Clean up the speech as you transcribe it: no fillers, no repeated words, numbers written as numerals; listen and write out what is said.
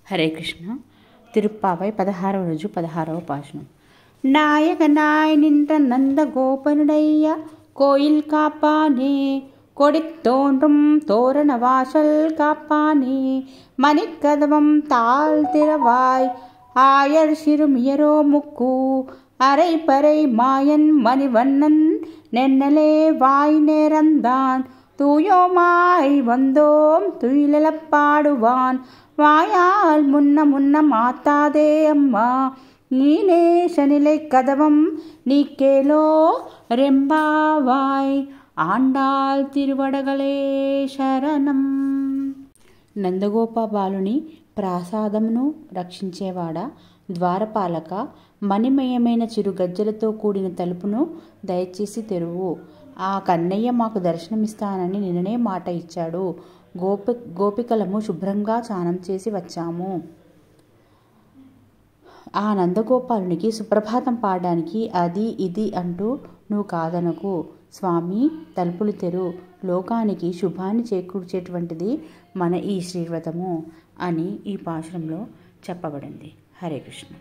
హరే కృష్ణ. తిరుప్పావై 16వ రోజు 16వ పాశనం. నాయక నాయనింట నందగోపనుడయ్య கோயில் காப்பானே, கொடித்தோன்றும் தோரண வாசல் காப்பானே, மணிக்கதவம் தாழ்த்திரவாய் ஆயர் சிறுமியரோ முக்கு அரைப்பறை மாயன் மணிவண்ணன் நென்னலே வாய் நேரந்தான் தூயோமாய் வந்தோம் துயிலெழப் பாடுவான் வாயால் முன்ன முன்ன மாத்தாதே அம்மா நீனே சனிலை கதவம் நீக்கேலோ రెంబావాయ్ ఆండాల్ తిరువడగలే శరణం. నందగోప బాలుని ప్రాసాదమును రక్షించేవాడా, ద్వారపాలక, మణిమయమైన చిరు గజ్జలతో కూడిన తలుపును దయచేసి తెరువు. ఆ కన్నయ్య మాకు దర్శనమిస్తానని నిన్ననే మాట ఇచ్చాడు. గోపికలము శుభ్రంగా స్నానం చేసి వచ్చాము. ఆ నందగోపాలునికి సుప్రభాతం పాడడానికి అది ఇది అంటూ నువ్వు కాదనకు. స్వామి, తలుపులు తెరు, లోకానికి శుభాన్ని చేకూర్చేటువంటిది మన ఈ శ్రీవ్రతము అని ఈ పాశురంలో చెప్పబడింది. హరే కృష్ణ.